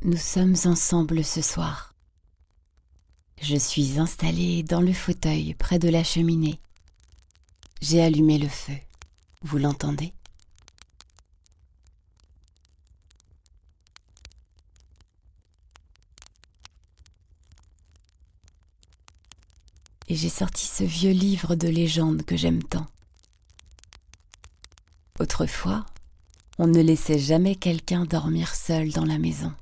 Nous sommes ensemble ce soir. Je suis installée dans le fauteuil près de la cheminée. J'ai allumé le feu. Vous l'entendez ? Et j'ai sorti ce vieux livre de légende que j'aime tant. Autrefois, on ne laissait jamais quelqu'un dormir seul dans la maison.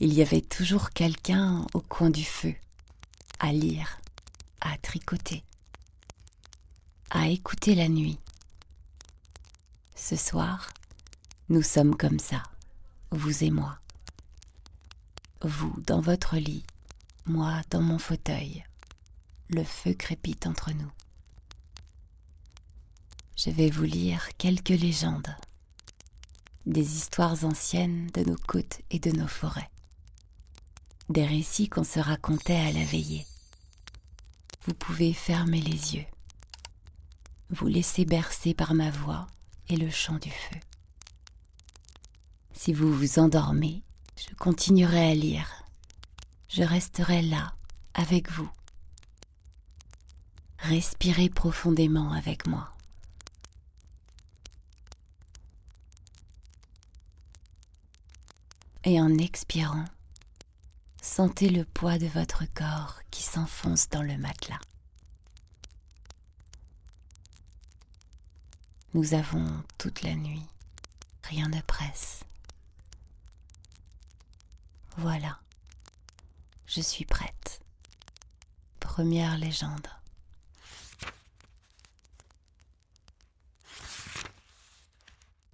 Il y avait toujours quelqu'un au coin du feu, à lire, à tricoter, à écouter la nuit. Ce soir, nous sommes comme ça, vous et moi. Vous dans votre lit, moi dans mon fauteuil. Le feu crépite entre nous. Je vais vous lire quelques légendes, des histoires anciennes de nos côtes et de nos forêts, des récits qu'on se racontait à la veillée. Vous pouvez fermer les yeux, vous laisser bercer par ma voix et le chant du feu. Si vous vous endormez, je continuerai à lire. Je resterai là, avec vous. Respirez profondément avec moi. Et en expirant, sentez le poids de votre corps qui s'enfonce dans le matelas. Nous avons toute la nuit, rien ne presse. Voilà, je suis prête. Première légende.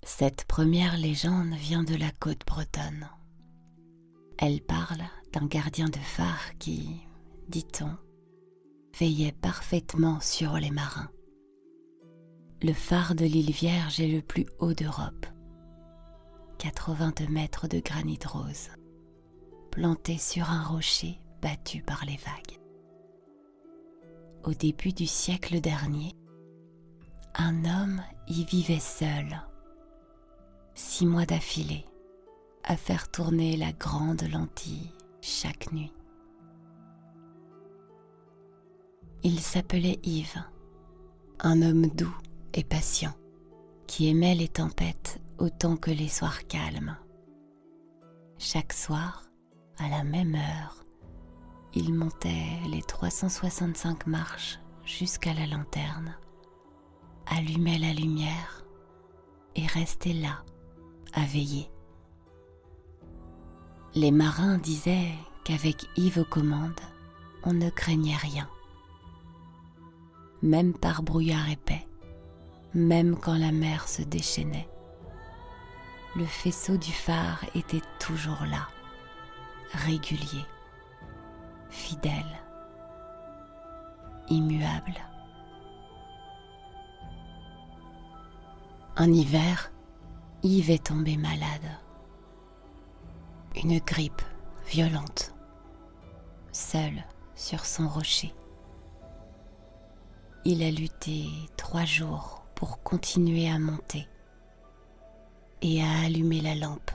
Cette première légende vient de la côte bretonne. Elle parle d'un gardien de phare qui, dit-on, veillait parfaitement sur les marins. Le phare de l'île Vierge est le plus haut d'Europe. 82 mètres de granit rose, planté sur un rocher battu par les vagues. Au début du siècle dernier, un homme y vivait seul, 6 mois d'affilée, à faire tourner la grande lentille chaque nuit. Il s'appelait Yves, un homme doux et patient, qui aimait les tempêtes autant que les soirs calmes. Chaque soir, à la même heure, il montait les 365 marches jusqu'à la lanterne, allumait la lumière et restait là, à veiller. Les marins disaient qu'avec Yves aux commandes, on ne craignait rien. Même par brouillard épais, même quand la mer se déchaînait, le faisceau du phare était toujours là, régulier, fidèle, immuable. Un hiver, Yves est tombé malade. Une grippe violente, seul sur son rocher. Il a lutté 3 jours pour continuer à monter et à allumer la lampe.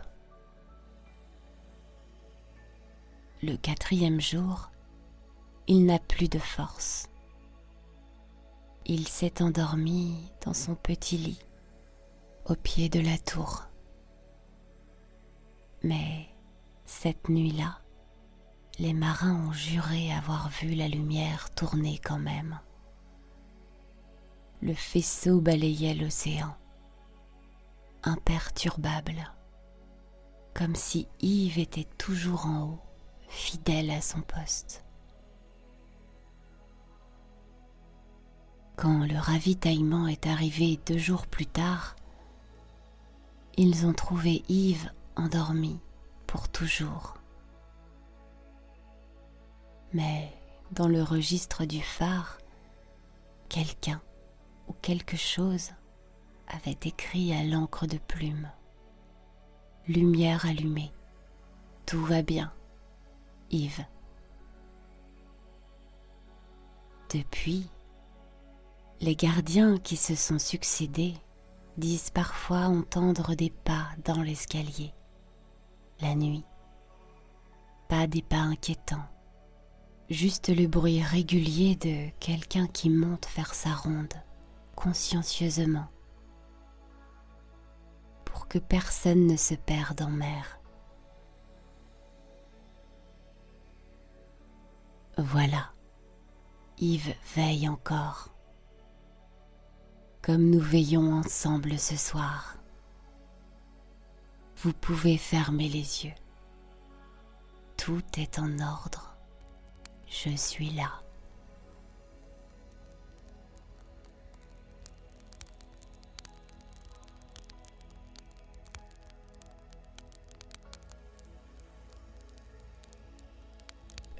Le 4e jour, il n'a plus de force. Il s'est endormi dans son petit lit, au pied de la tour. Mais cette nuit-là, les marins ont juré avoir vu la lumière tourner quand même. Le faisceau balayait l'océan, imperturbable, comme si Yves était toujours en haut, fidèle à son poste. Quand le ravitaillement est arrivé 2 jours plus tard, ils ont trouvé Yves endormi pour toujours. Mais dans le registre du phare, quelqu'un ou quelque chose avait écrit à l'encre de plume: lumière allumée, tout va bien, Yves. Depuis, les gardiens qui se sont succédés disent parfois entendre des pas dans l'escalier, la nuit. Pas des pas inquiétants, juste le bruit régulier de quelqu'un qui monte faire sa ronde, consciencieusement, pour que personne ne se perde en mer. Voilà, Yves veille encore, comme nous veillons ensemble ce soir. Vous pouvez fermer les yeux. Tout est en ordre. Je suis là.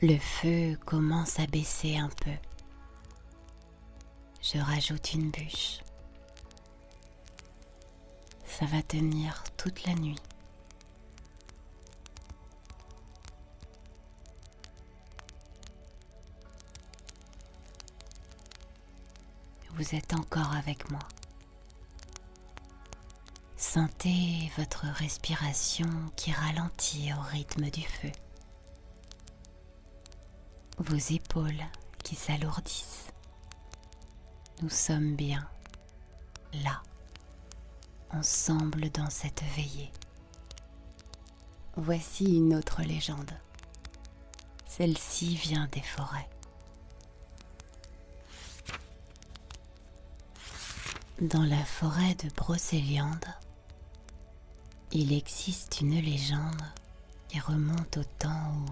Le feu commence à baisser un peu. Je rajoute une bûche. Ça va tenir toute la nuit. Vous êtes encore avec moi. Sentez votre respiration qui ralentit au rythme du feu. Vos épaules qui s'alourdissent. Nous sommes bien là, ensemble dans cette veillée. Voici une autre légende. Celle-ci vient des forêts. Dans la forêt de Brocéliande, il existe une légende qui remonte au temps où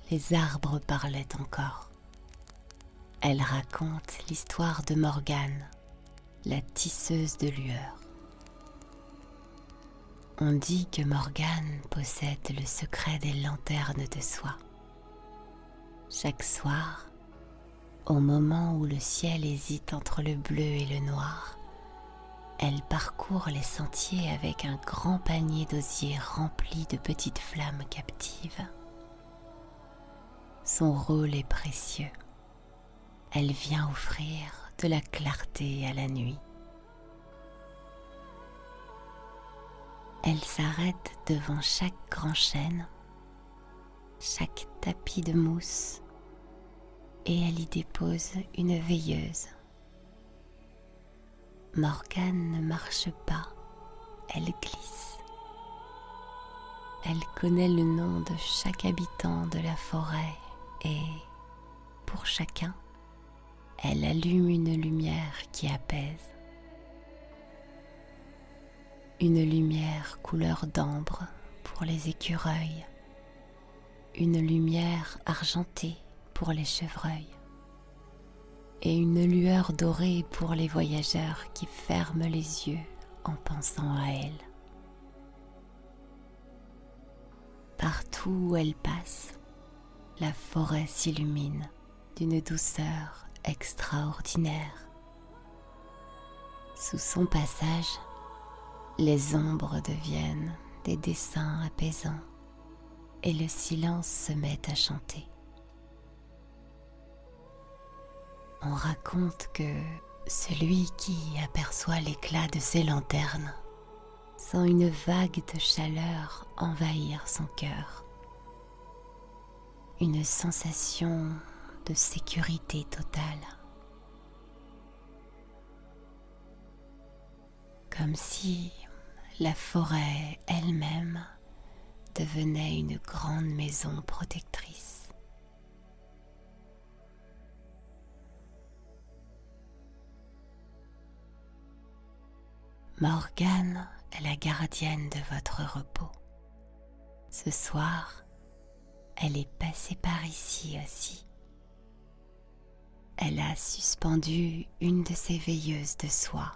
les arbres parlaient encore. Elle raconte l'histoire de Morgane, la tisseuse de lueurs. On dit que Morgane possède le secret des lanternes de soie. Chaque soir, au moment où le ciel hésite entre le bleu et le noir, elle parcourt les sentiers avec un grand panier d'osier rempli de petites flammes captives. Son rôle est précieux. Elle vient offrir de la clarté à la nuit. Elle s'arrête devant chaque grand chêne, chaque tapis de mousse, et elle y dépose une veilleuse. Morgane ne marche pas, elle glisse. Elle connaît le nom de chaque habitant de la forêt et, pour chacun, elle allume une lumière qui apaise. Une lumière couleur d'ambre pour les écureuils, une lumière argentée pour les chevreuils et une lueur dorée pour les voyageurs qui ferment les yeux en pensant à elle. Partout où elle passe, la forêt s'illumine d'une douceur extraordinaire. Sous son passage, les ombres deviennent des dessins apaisants et le silence se met à chanter. On raconte que celui qui aperçoit l'éclat de ces lanternes sent une vague de chaleur envahir son cœur. Une sensation de sécurité totale. Comme si la forêt elle-même devenait une grande maison protectrice. Morgane est la gardienne de votre repos. Ce soir, elle est passée par ici aussi. Elle a suspendu une de ses veilleuses de soie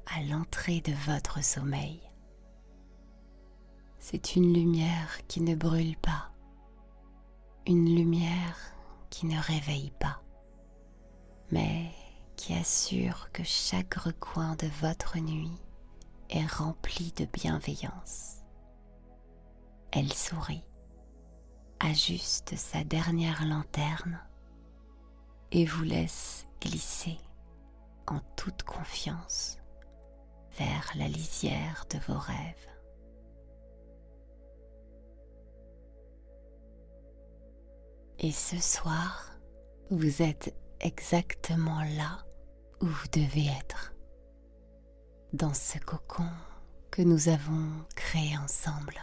à l'entrée de votre sommeil. C'est une lumière qui ne brûle pas, une lumière qui ne réveille pas, mais qui assure que chaque recoin de votre nuit est rempli de bienveillance. Elle sourit, ajuste sa dernière lanterne et vous laisse glisser en toute confiance vers la lisière de vos rêves. Et ce soir, vous êtes exactement là où vous devez être, dans ce cocon que nous avons créé ensemble.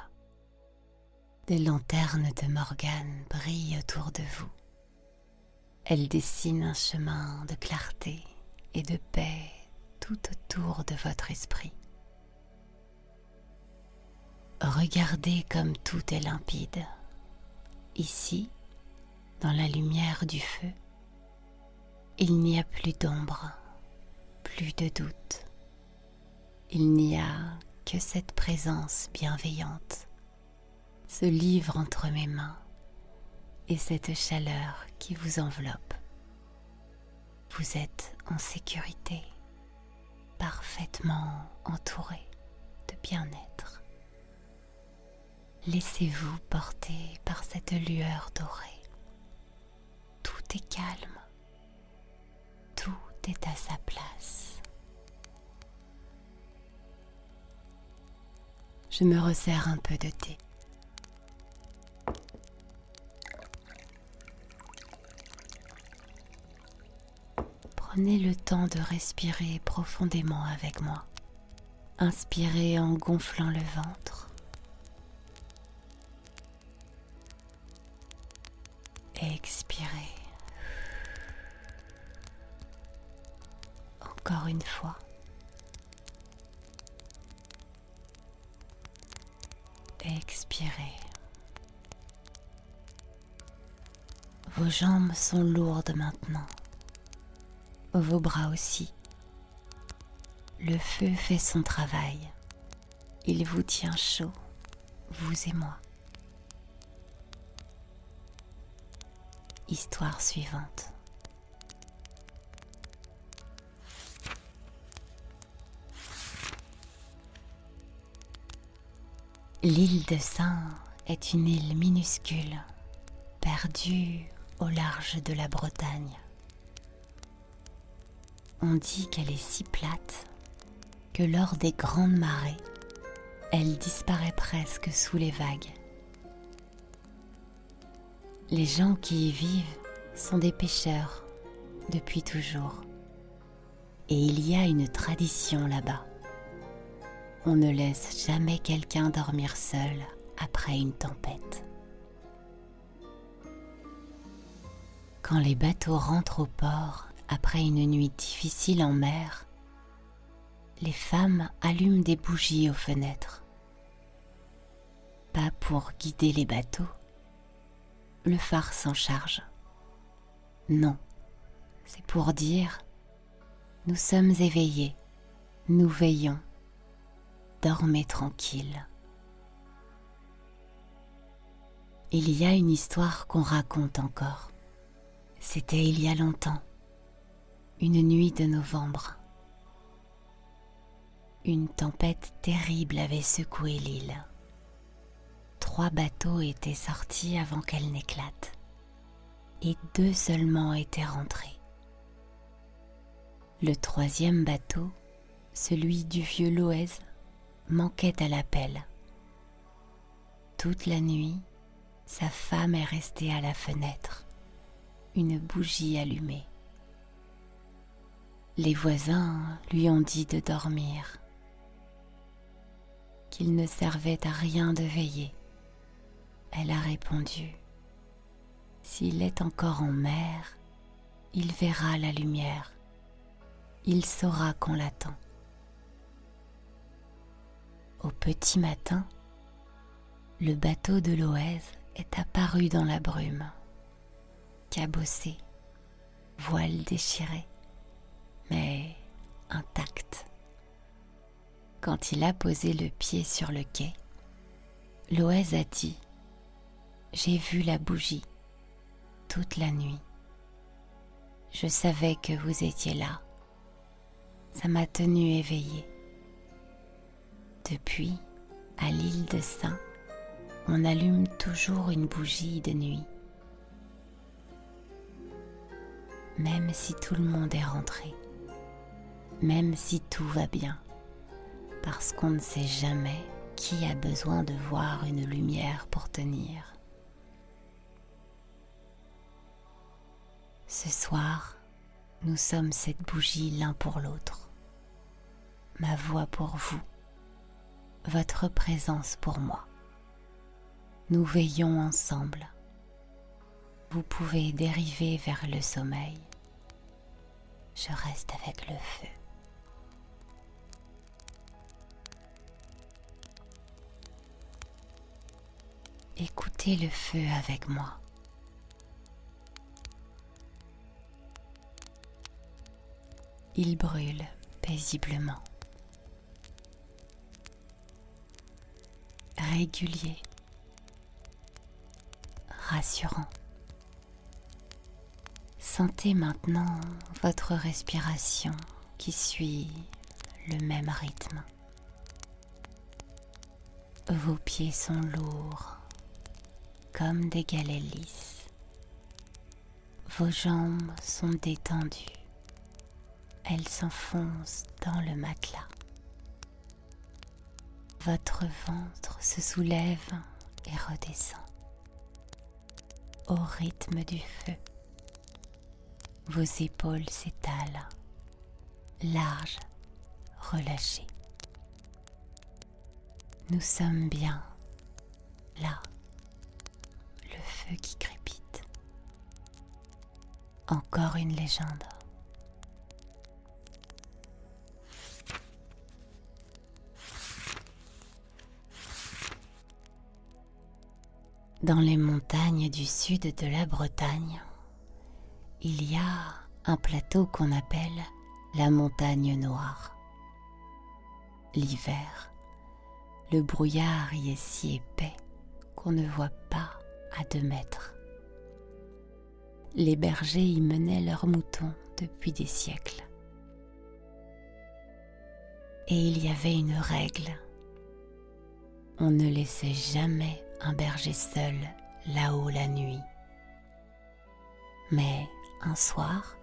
Des lanternes de Morgane brillent autour de vous. Elles dessinent un chemin de clarté et de paix tout autour de votre esprit. Regardez comme tout est limpide. Ici, dans la lumière du feu, il n'y a plus d'ombre, plus de doute. Il n'y a que cette présence bienveillante, ce livre entre mes mains et cette chaleur qui vous enveloppe. Vous êtes en sécurité, parfaitement entouré de bien-être. Laissez-vous porter par cette lueur dorée. Tout est calme, tout est à sa place. Je me resserre un peu de thé. Prenez le temps de respirer profondément avec moi. Inspirez en gonflant le ventre. Expirez. Encore une fois. Expirez. Vos jambes sont lourdes maintenant. Vos bras aussi. Le feu fait son travail. Il vous tient chaud, vous et moi. Histoire suivante. L'île de Sein est une île minuscule, perdue au large de la Bretagne. On dit qu'elle est si plate que lors des grandes marées, elle disparaît presque sous les vagues. Les gens qui y vivent sont des pêcheurs depuis toujours. Et il y a une tradition là-bas. On ne laisse jamais quelqu'un dormir seul après une tempête. Quand les bateaux rentrent au port après une nuit difficile en mer, les femmes allument des bougies aux fenêtres. Pas pour guider les bateaux, le phare s'en charge. Non, c'est pour dire « Nous sommes éveillés, nous veillons, dormez tranquille ». Il y a une histoire qu'on raconte encore. C'était il y a longtemps, une nuit de novembre. Une tempête terrible avait secoué l'île. 3 bateaux étaient sortis avant qu'elle n'éclate, et 2 seulement étaient rentrés. Le 3e bateau, celui du vieux Loez, manquait à l'appel. Toute la nuit, sa femme est restée à la fenêtre, une bougie allumée. Les voisins lui ont dit de dormir, qu'il ne servait à rien de veiller. Elle a répondu, « S'il est encore en mer, il verra la lumière, il saura qu'on l'attend. » Au petit matin, le bateau de Loez est apparu dans la brume, cabossé, voile déchiré, mais intact. Quand il a posé le pied sur le quai, Loez a dit « J'ai vu la bougie toute la nuit. Je savais que vous étiez là. Ça m'a tenu éveillée. Depuis, à l'île de Sein, on allume toujours une bougie de nuit. Même si tout le monde est rentré, même si tout va bien, parce qu'on ne sait jamais qui a besoin de voir une lumière pour tenir. » Ce soir, nous sommes cette bougie l'un pour l'autre. Ma voix pour vous, votre présence pour moi. Nous veillons ensemble. Vous pouvez dériver vers le sommeil. Je reste avec le feu. Écoutez le feu avec moi. Il brûle paisiblement. Régulier. Rassurant. Sentez maintenant votre respiration qui suit le même rythme. Vos pieds sont lourds, comme des galets lisses. Vos jambes sont détendues. Elles s'enfoncent dans le matelas. Votre ventre se soulève et redescend au rythme du feu. Vos épaules s'étalent, larges, relâchées. Nous sommes bien là, le feu qui crépite. Encore une légende. Dans les montagnes du sud de la Bretagne, il y a un plateau qu'on appelle la montagne noire. L'hiver, le brouillard y est si épais qu'on ne voit pas à 2 mètres. Les bergers y menaient leurs moutons depuis des siècles. Et il y avait une règle. On ne laissait jamais un berger seul là-haut la nuit. Mais un soir,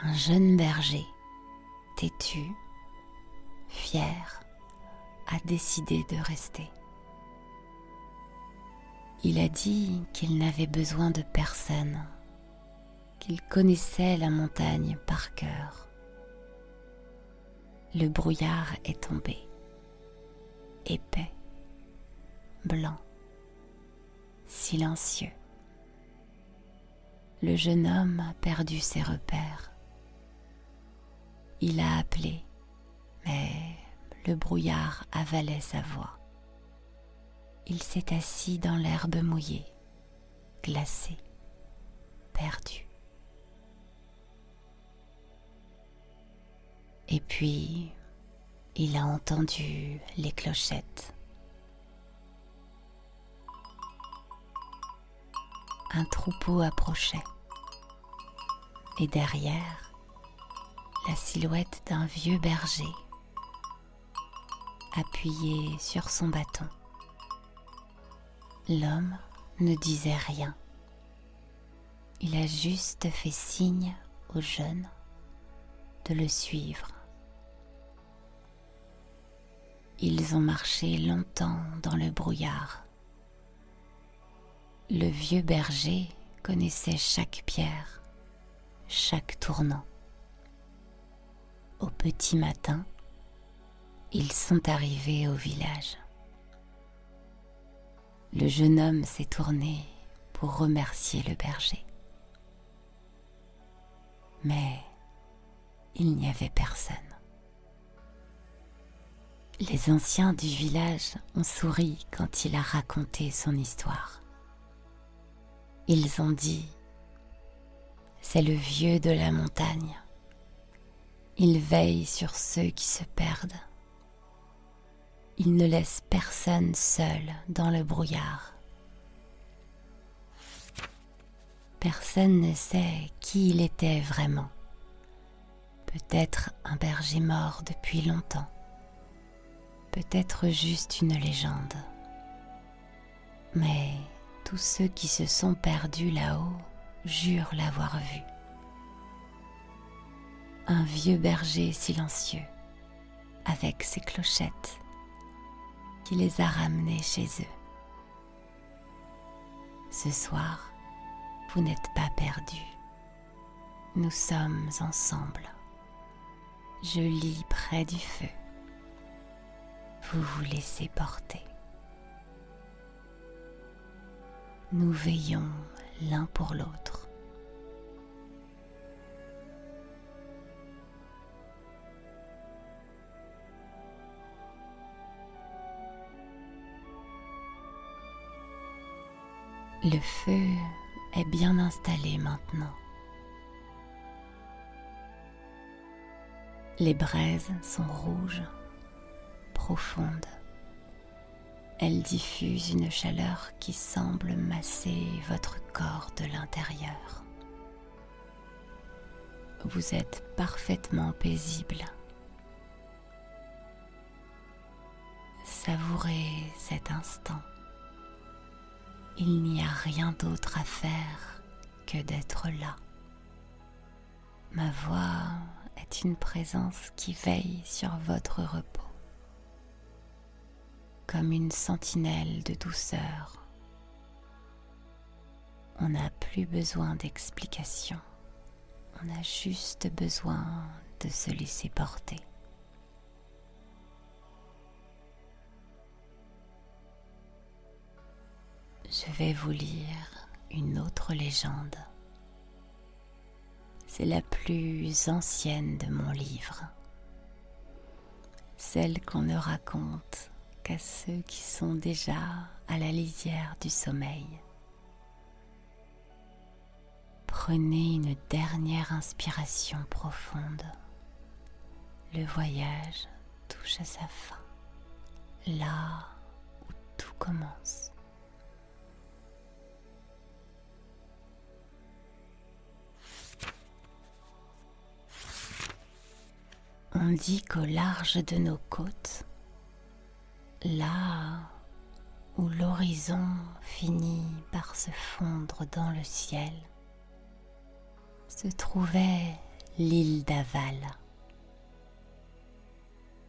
un jeune berger, têtu, fier, a décidé de rester. Il a dit qu'il n'avait besoin de personne, qu'il connaissait la montagne par cœur. Le brouillard est tombé, épais, blanc, silencieux. Le jeune homme a perdu ses repères. Il a appelé, mais le brouillard avalait sa voix. Il s'est assis dans l'herbe mouillée, glacé, perdu. Et puis, il a entendu les clochettes. Un troupeau approchait, et derrière, la silhouette d'un vieux berger, appuyé sur son bâton. L'homme ne disait rien. Il a juste fait signe aux jeunes de le suivre. Ils ont marché longtemps dans le brouillard. Le vieux berger connaissait chaque pierre, chaque tournant. Au petit matin, ils sont arrivés au village. Le jeune homme s'est tourné pour remercier le berger. Mais il n'y avait personne. Les anciens du village ont souri quand il a raconté son histoire. Ils ont dit « C'est le vieux de la montagne. Il veille sur ceux qui se perdent. Il ne laisse personne seul dans le brouillard. Personne ne sait qui il était vraiment. Peut-être un berger mort depuis longtemps. Peut-être juste une légende. Mais tous ceux qui se sont perdus là-haut jurent l'avoir vu. Un vieux berger silencieux, avec ses clochettes, qui les a ramenés chez eux. Ce soir, Vous n'êtes pas perdu. Nous sommes ensemble. Je lis près du feu. Vous vous laissez porter. Nous veillons l'un pour l'autre. Le feu est bien installé maintenant. Les braises sont rouges, profondes. Elles diffusent une chaleur qui semble masser votre corps de l'intérieur. Vous êtes parfaitement paisible. Savourez cet instant. Il n'y a rien d'autre à faire que d'être là. Ma voix est une présence qui veille sur votre repos, comme une sentinelle de douceur. On n'a plus besoin d'explications, on a juste besoin de se laisser porter. Je vais vous lire une autre légende. C'est la plus ancienne de mon livre, celle qu'on ne raconte qu'à ceux qui sont déjà à la lisière du sommeil. Prenez une dernière inspiration profonde. Le voyage touche à sa fin, là où tout commence. On dit qu'au large de nos côtes, là où l'horizon finit par se fondre dans le ciel, se trouvait l'île d'Aval.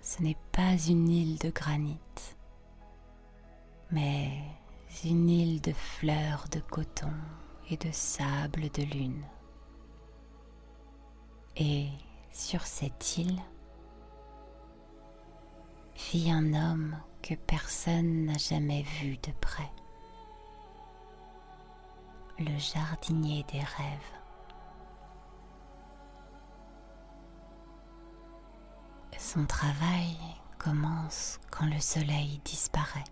Ce n'est pas une île de granit, mais une île de fleurs de coton et de sable de lune. Et sur cette île vit un homme que personne n'a jamais vu de près, le jardinier des rêves. Son travail commence quand le soleil disparaît.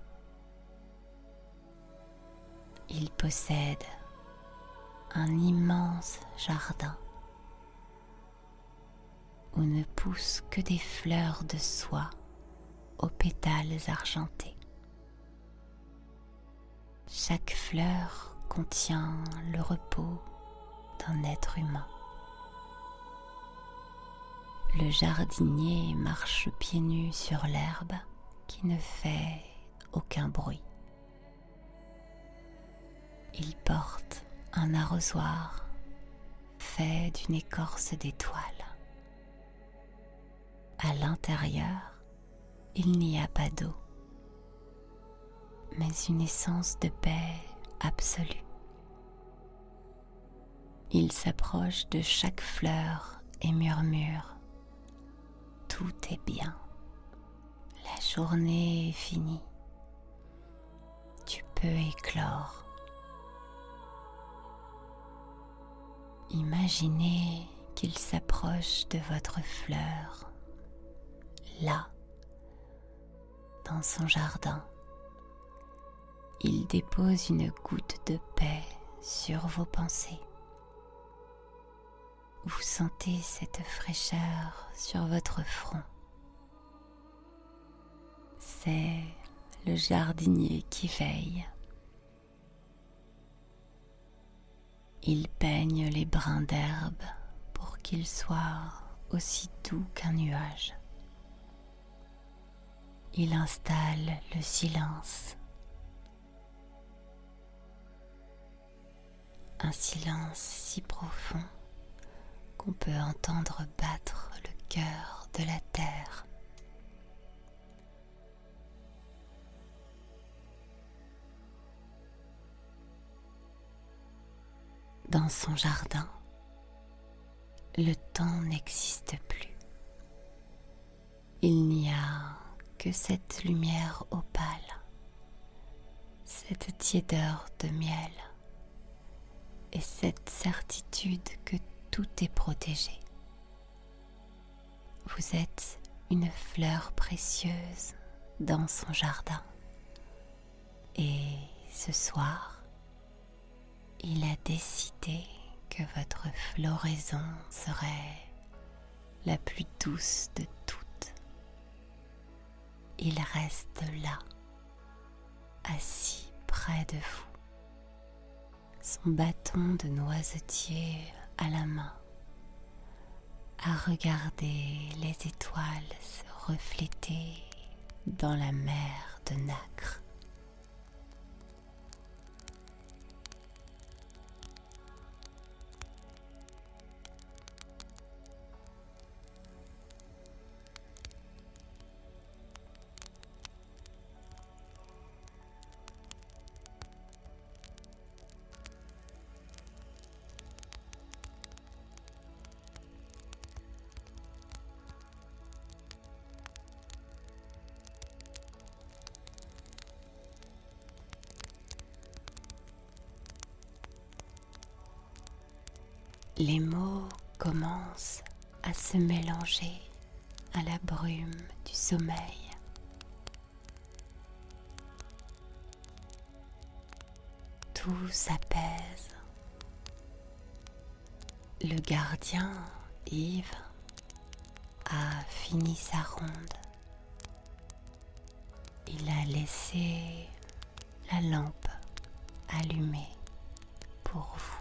Il possède un immense jardin où ne poussent que des fleurs de soie aux pétales argentés. Chaque fleur contient le repos d'un être humain. Le jardinier marche pieds nus sur l'herbe qui ne fait aucun bruit. Il porte un arrosoir fait d'une écorce d'étoile. À l'intérieur, il n'y a pas d'eau, mais une essence de paix absolue. Il s'approche de chaque fleur et murmure: tout est bien, la journée est finie, tu peux éclore. Imaginez qu'il s'approche de votre fleur, là, dans son jardin. Il dépose une goutte de paix sur vos pensées. Vous sentez cette fraîcheur sur votre front. C'est le jardinier qui veille. Il peigne les brins d'herbe pour qu'ils soient aussi doux qu'un nuage. Il installe le silence. Un silence si profond qu'on peut entendre battre le cœur de la terre. Dans son jardin, le temps n'existe plus. Il n'y a que cette lumière opale, cette tiédeur de miel et cette certitude que tout est protégé. Vous êtes une fleur précieuse dans son jardin et ce soir, il a décidé que votre floraison serait la plus douce de toutes. Il reste là, assis près de vous, son bâton de noisetier à la main, à regarder les étoiles se refléter dans la mer de nacre. Les mots commencent à se mélanger à la brume du sommeil. Tout s'apaise. Le gardien, Yves, a fini sa ronde. Il a laissé la lampe allumée pour vous.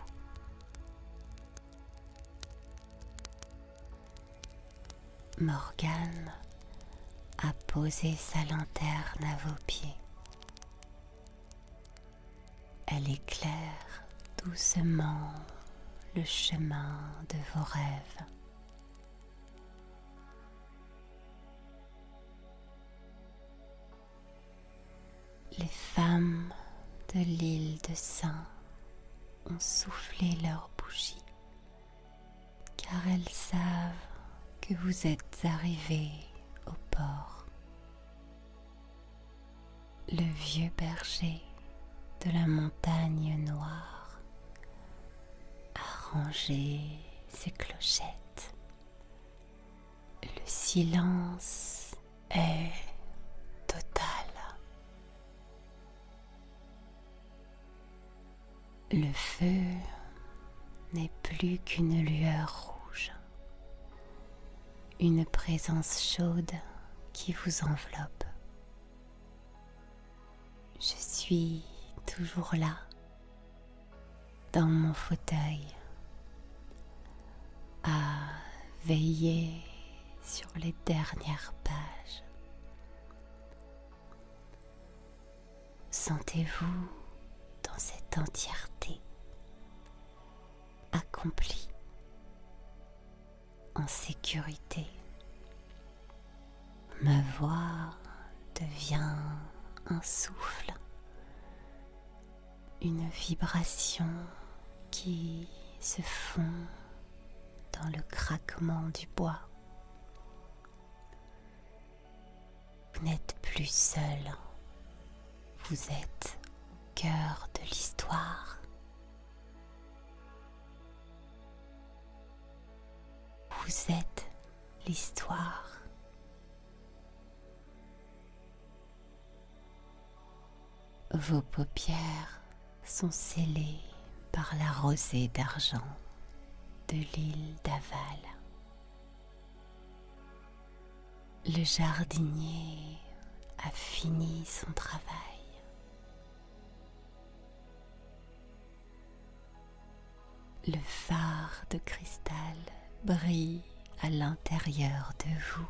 Morgane a posé sa lanterne à vos pieds. Elle éclaire doucement le chemin de vos rêves. Les femmes de l'île de Sein ont soufflé leurs bougies, car elles savent que vous êtes arrivés au port. Le vieux berger de la montagne noire a rangé ses clochettes. Le silence est total. Le feu n'est plus qu'une lueur rouge, une présence chaude qui vous enveloppe. Je suis toujours là, dans mon fauteuil, à veiller sur les dernières pages. Sentez-vous dans cette entièreté, accomplie, en sécurité. Ma voix devient un souffle, une vibration qui se fond dans le craquement du bois. Vous n'êtes plus seul, vous êtes au cœur de l'histoire. Vous êtes l'histoire. Vos paupières sont scellées par la rosée d'argent de l'île d'Aval. Le jardinier a fini son travail. Le phare de cristal brille à l'intérieur de vous.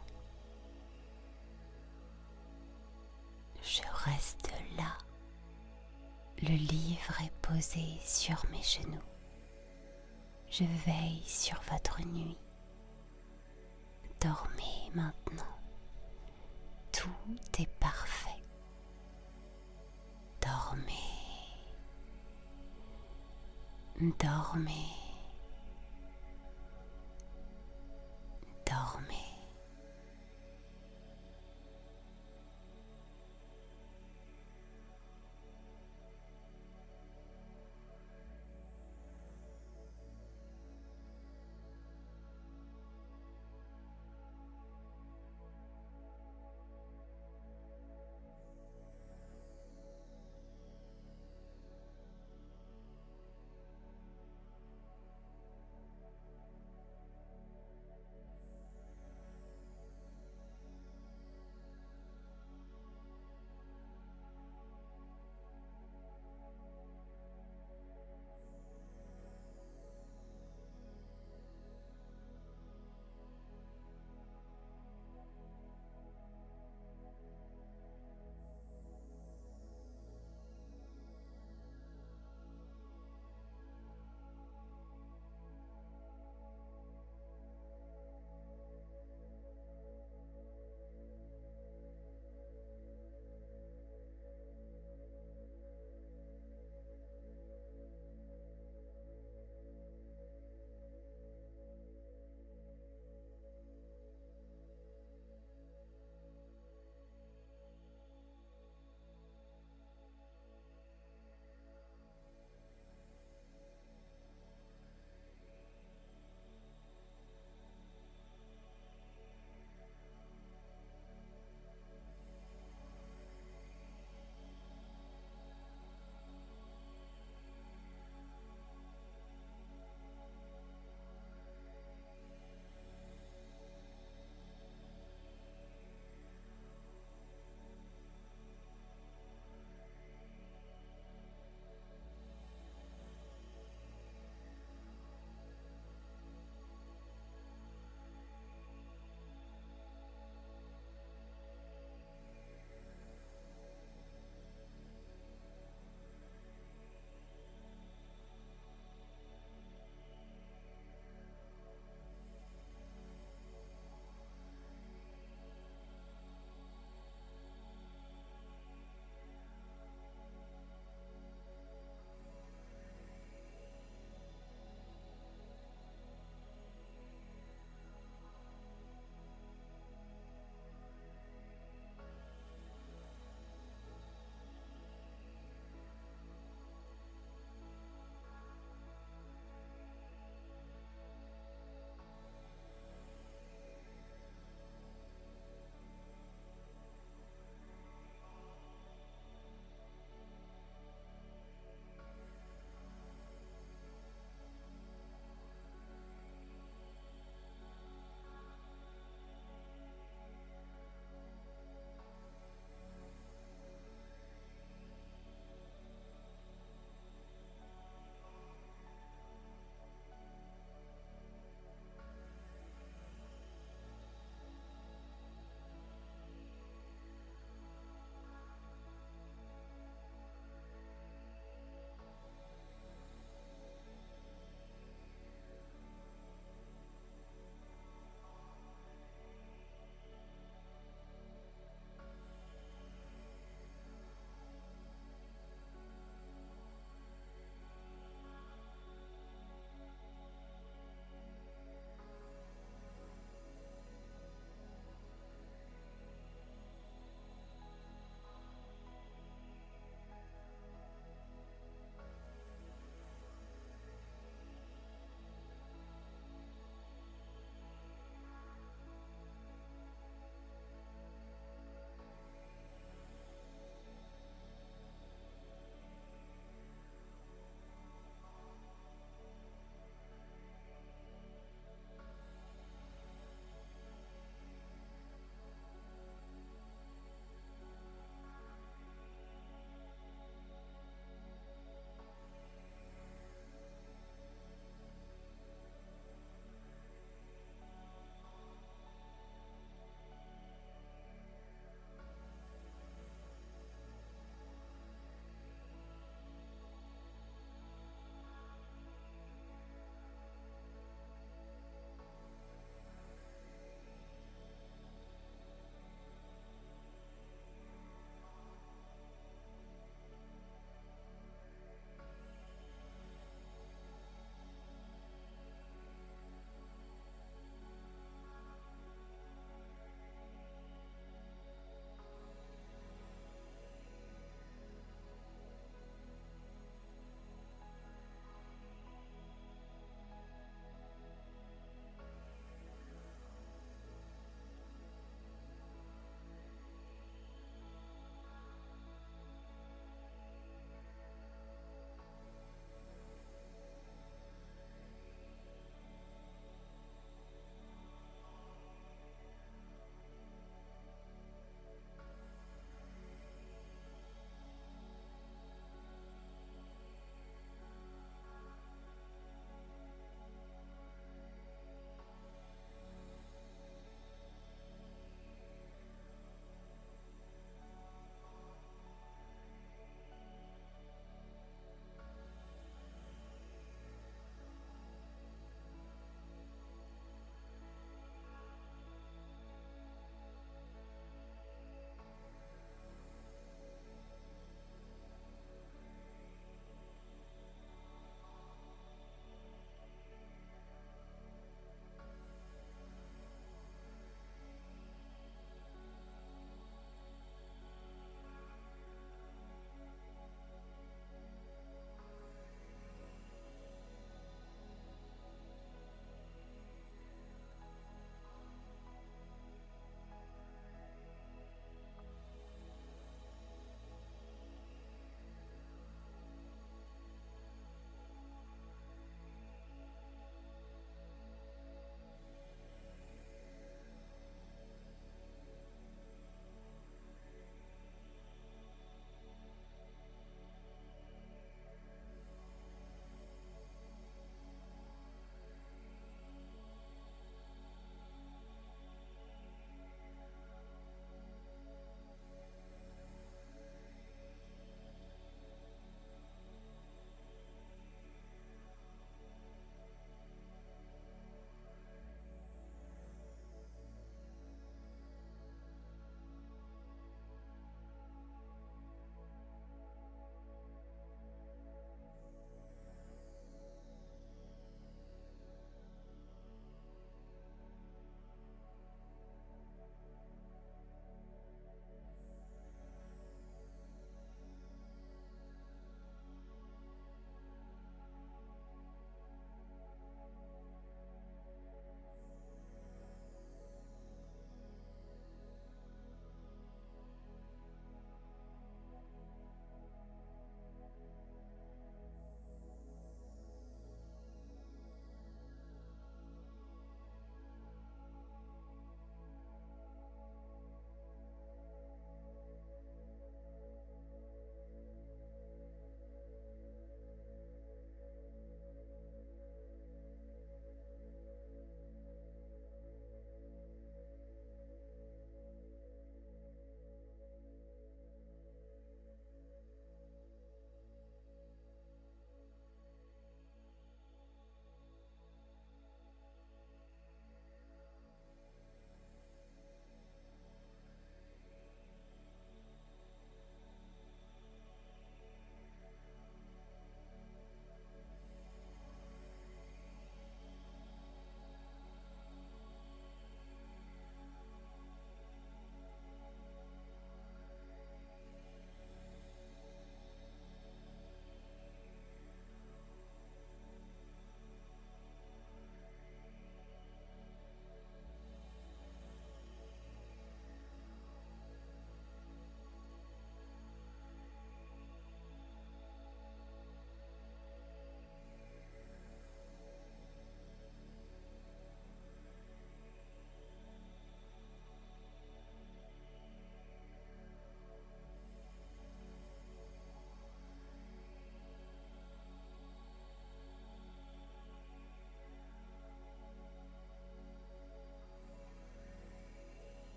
Je reste là. Le livre est posé sur mes genoux. Je veille sur votre nuit. Dormez maintenant. Tout est parfait. Dormez. Dormez.